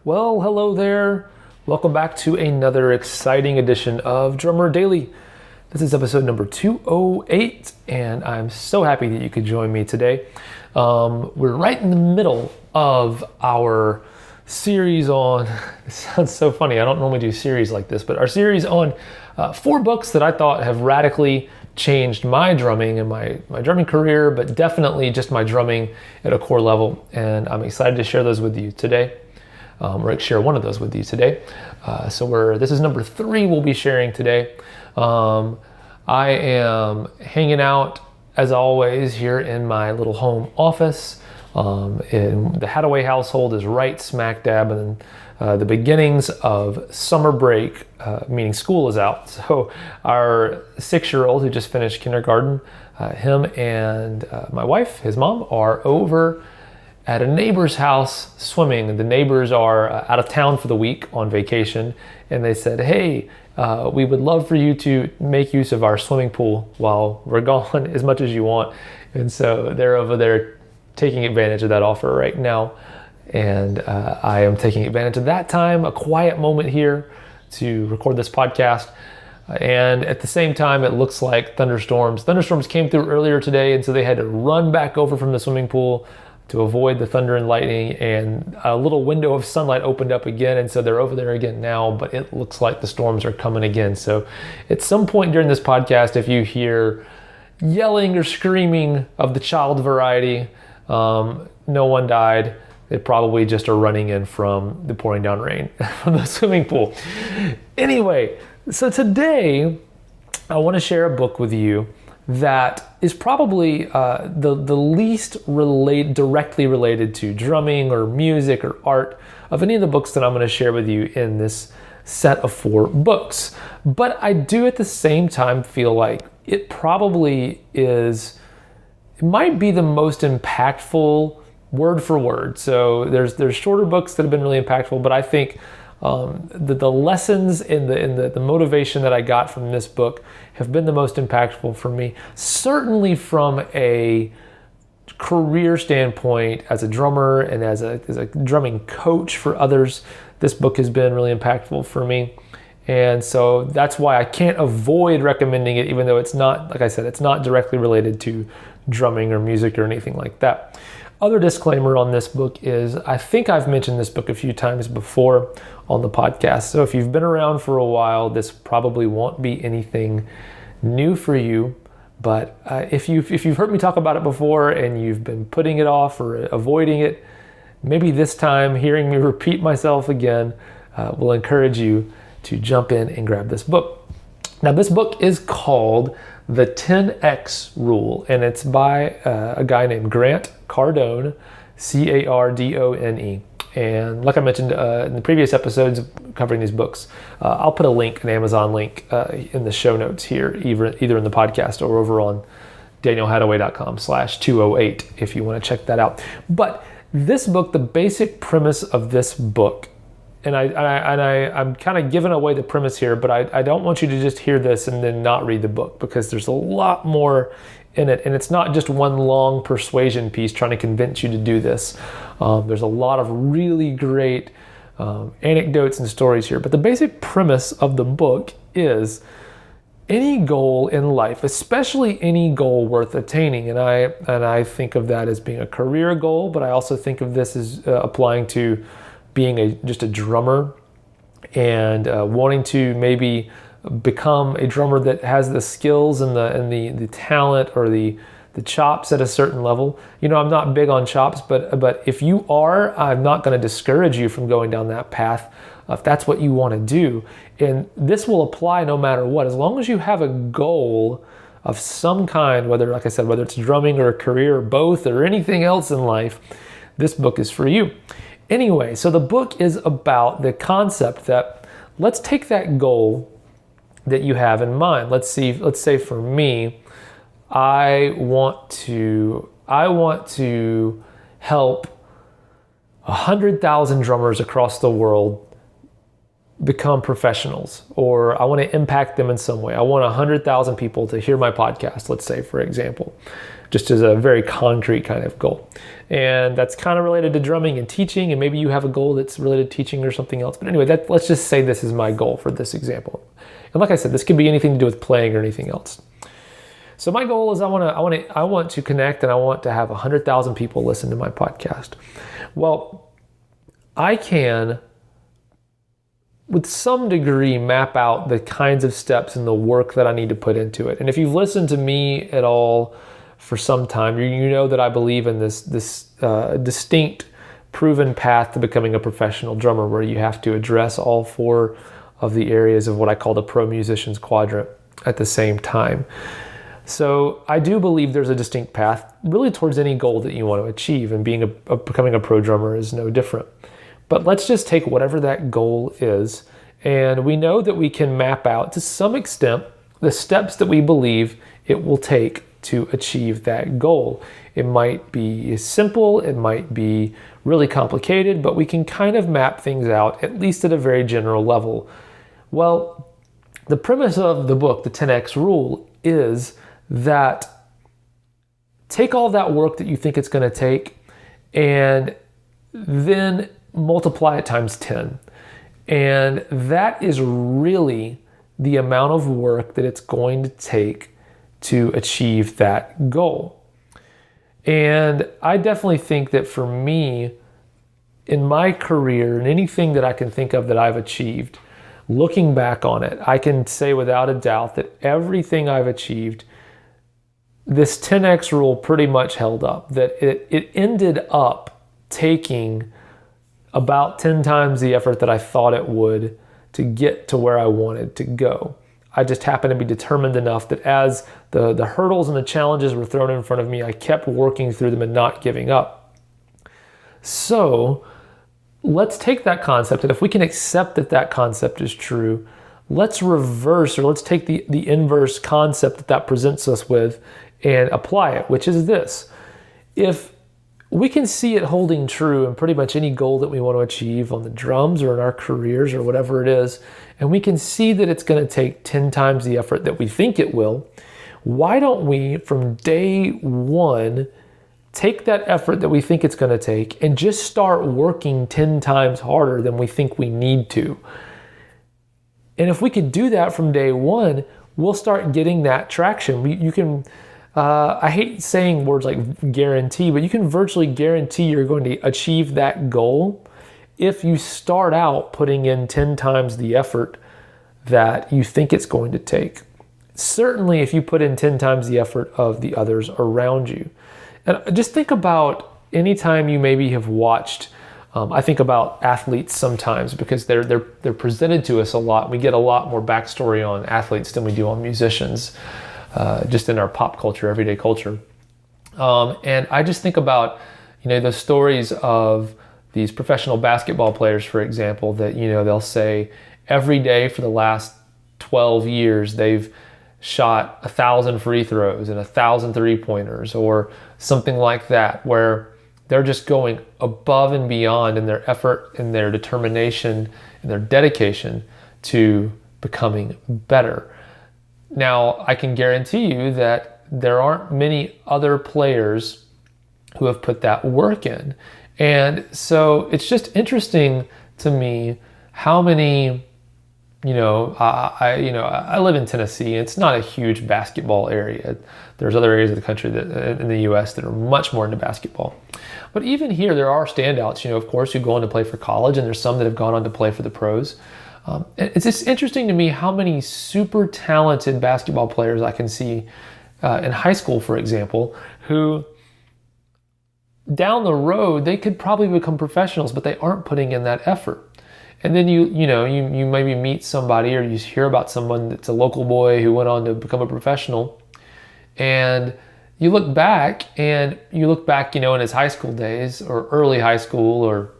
Well, hello there. Welcome back to another exciting edition of Drummer Daily. This is episode number 208, and I'm so happy that you could join me today. We're right in the middle of our series on, it sounds so funny, I don't normally do series like this, but our series on 4 books that I thought have radically changed my drumming and my drumming career, but definitely just my drumming at a core level. And I'm excited to share those with you today. Or share one of those with you today. This is number 3 we'll be sharing today. I am hanging out, as always, here in my little home office. In the Hadaway household is right smack dab in the beginnings of summer break, meaning school is out. So our 6-year-old who just finished kindergarten, him and my wife, his mom, are over at a neighbor's house swimming. The neighbors are out of town for the week on vacation, and they said, hey, we would love for you to make use of our swimming pool while we're gone as much as you want. And so they're over there taking advantage of that offer right now. And I am taking advantage of that time, a quiet moment here to record this podcast. And at the same time, it looks like thunderstorms came through earlier today, and so they had to run back over from the swimming pool to avoid the thunder and lightning, and a little window of sunlight opened up again, and so they're over there again now, but it looks like the storms are coming again. So at some point during this podcast, if you hear yelling or screaming of the child variety, no one died. They probably just are running in from the pouring down rain from the swimming pool. Anyway, so today I want to share a book with you that is probably the least directly related to drumming or music or art of any of the books that I'm going to share with you in this set of 4 books. But I do at the same time feel like it probably is, it might be the most impactful word for word. So there's shorter books that have been really impactful, but I think the lessons and the motivation that I got from this book have been the most impactful for me. Certainly from a career standpoint, as a drummer and as a drumming coach for others, this book has been really impactful for me. And so that's why I can't avoid recommending it, even though it's not, like I said, it's not directly related to drumming or music or anything like that. Other disclaimer on this book is, I think I've mentioned this book a few times before on the podcast. So if you've been around for a while, this probably won't be anything new for you. But if you've heard me talk about it before and you've been putting it off or avoiding it, maybe this time hearing me repeat myself again will encourage you to jump in and grab this book. Now, this book is called The 10X Rule, and it's by a guy named Grant Cardone, Cardone. And like I mentioned in the previous episodes covering these books, I'll put a link, an Amazon link in the show notes here, either in the podcast or over on danielhadaway.com/208 if you want to check that out. But this book, the basic premise of this book, and I'm kind of giving away the premise here, but I don't want you to just hear this and then not read the book, because there's a lot more in it, and it's not just one long persuasion piece trying to convince you to do this. There's a lot of really great anecdotes and stories here, but the basic premise of the book is any goal in life, especially any goal worth attaining, and I think of that as being a career goal, but I also think of this as applying to being just a drummer and wanting to maybe become a drummer that has the skills and the talent or the chops at a certain level. You know, I'm not big on chops, but if you are, I'm not going to discourage you from going down that path if that's what you want to do. And this will apply no matter what, as long as you have a goal of some kind, whether, like I said, whether it's drumming or a career or both or anything else in life, this book is for you. Anyway, so the book is about the concept that let's take that goal that you have in mind. Let's say for me, I want to help 100,000 drummers across the world become professionals, or I want to impact them in some way. I want 100,000 people to hear my podcast, let's say, for example. just as a very concrete kind of goal. And that's kind of related to drumming and teaching, and maybe you have a goal that's related to teaching or something else. But anyway, let's just say this is my goal for this example. And like I said, this could be anything to do with playing or anything else. So my goal is I want to connect, and I want to have 100,000 people listen to my podcast. Well, I can, with some degree, map out the kinds of steps and the work that I need to put into it. And if you've listened to me at all for some time, you know that I believe in this distinct, proven path to becoming a professional drummer, where you have to address all 4 of the areas of what I call the pro musician's quadrant at the same time. So I do believe there's a distinct path really towards any goal that you want to achieve, and becoming a pro drummer is no different. But let's just take whatever that goal is, and we know that we can map out to some extent the steps that we believe it will take to achieve that goal. It might be simple, it might be really complicated, but we can kind of map things out, at least at a very general level. Well, the premise of the book, the 10X Rule, is that take all that work that you think it's going to take and then multiply it times 10. And that is really the amount of work that it's going to take to achieve that goal. And I definitely think that for me, in my career, and anything that I can think of that I've achieved, looking back on it, I can say without a doubt that everything I've achieved, this 10X rule pretty much held up. That it ended up taking about 10 times the effort that I thought it would to get to where I wanted to go. I just happened to be determined enough that as the hurdles and the challenges were thrown in front of me, I kept working through them and not giving up. So let's take that concept, and if we can accept that that concept is true, let's reverse, or let's take the inverse concept that presents us with and apply it, which is this. If we can see it holding true in pretty much any goal that we want to achieve on the drums or in our careers or whatever it is, and we can see that it's going to take 10 times the effort that we think it will, why don't we, from day one, take that effort that we think it's going to take and just start working 10 times harder than we think we need to? And if we could do that from day one, we'll start getting that traction. You can, I hate saying words like guarantee, but you can virtually guarantee you're going to achieve that goal if you start out putting in 10 times the effort that you think it's going to take. Certainly if you put in 10 times the effort of the others around you. And just think about any time you maybe have watched, I think about athletes sometimes because they're presented to us a lot. We get a lot more backstory on athletes than we do on musicians, just in our pop culture, everyday culture. And I just think about, the stories of these professional basketball players, for example, that, they'll say every day for the last 12 years, they've shot 1,000 free throws and 1,000 3-pointers or something like that, where they're just going above and beyond in their effort and their determination and their dedication to becoming better. Now, I can guarantee you that there aren't many other players who have put that work in. And so it's just interesting to me how many, I live in Tennessee. It's not a huge basketball area. There's other areas of the country in the U.S. that are much more into basketball. But even here, there are standouts, of course, who go on to play for college, and there's some that have gone on to play for the pros. It's just interesting to me how many super talented basketball players I can see in high school, for example, who down the road, they could probably become professionals, but they aren't putting in that effort. And then you maybe meet somebody or you hear about someone that's a local boy who went on to become a professional, and you look back in his high school days or early high school or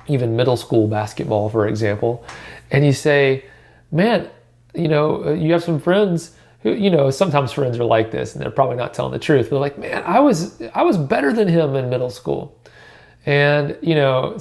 even middle school basketball, for example, and you say, man, you have some friends who, sometimes friends are like this and they're probably not telling the truth. They're like, man, I was better than him in middle school. And,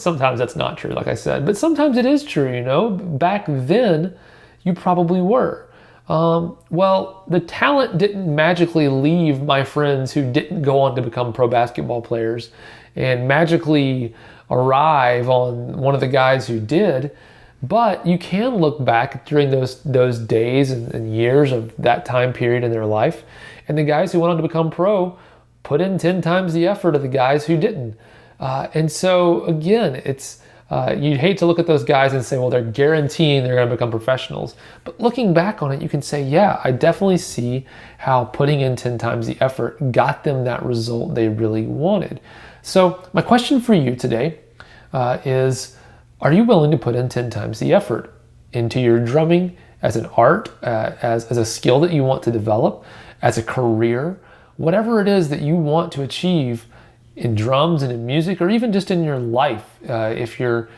sometimes that's not true, like I said, but sometimes it is true, back then you probably were. Well, the talent didn't magically leave my friends who didn't go on to become pro basketball players and magically arrive on one of the guys who did. But you can look back during those days and years of that time period in their life, and the guys who went on to become pro put in 10 times the effort of the guys who didn't. And so again, it's you'd hate to look at those guys and say, well, they're guaranteeing they're going to become professionals. But looking back on it, you can say, yeah, I definitely see how putting in 10 times the effort got them that result they really wanted. So my question for you today is, are you willing to put in 10 times the effort into your drumming as an art, as a skill that you want to develop, as a career, whatever it is that you want to achieve in drums and in music, or even just in your life? If you're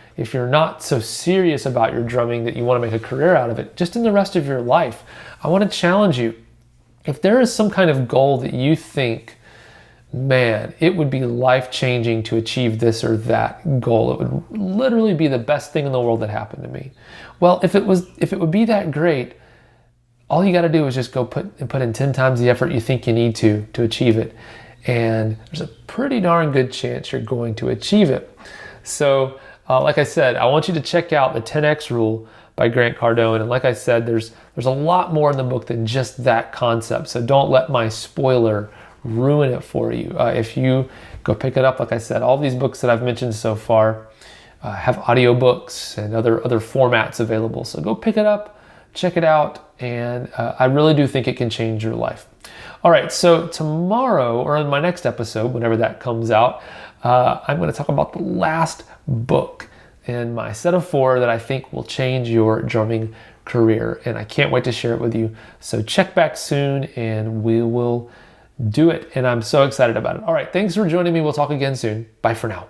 not so serious about your drumming that you want to make a career out of it, just in the rest of your life, I want to challenge you. If there is some kind of goal that you think, man, it would be life-changing to achieve this or that goal, it would literally be the best thing in the world that happened to me. Well, if it would be that great, all you got to do is just go put in 10 times the effort you think you need to achieve it. And there's a pretty darn good chance you're going to achieve it. So, like I said, I want you to check out the 10X Rule by Grant Cardone. And like I said, there's a lot more in the book than just that concept. So don't let my spoiler ruin it for you. If you go pick it up, like I said, all these books that I've mentioned so far have audiobooks and other formats available. So go pick it up, check it out, and I really do think it can change your life. All right, so tomorrow, or in my next episode, whenever that comes out, I'm going to talk about the last book in my set of 4 that I think will change your drumming career, and I can't wait to share it with you. So check back soon, and we will do it, and I'm so excited about it. All right, thanks for joining me. We'll talk again soon. Bye for now.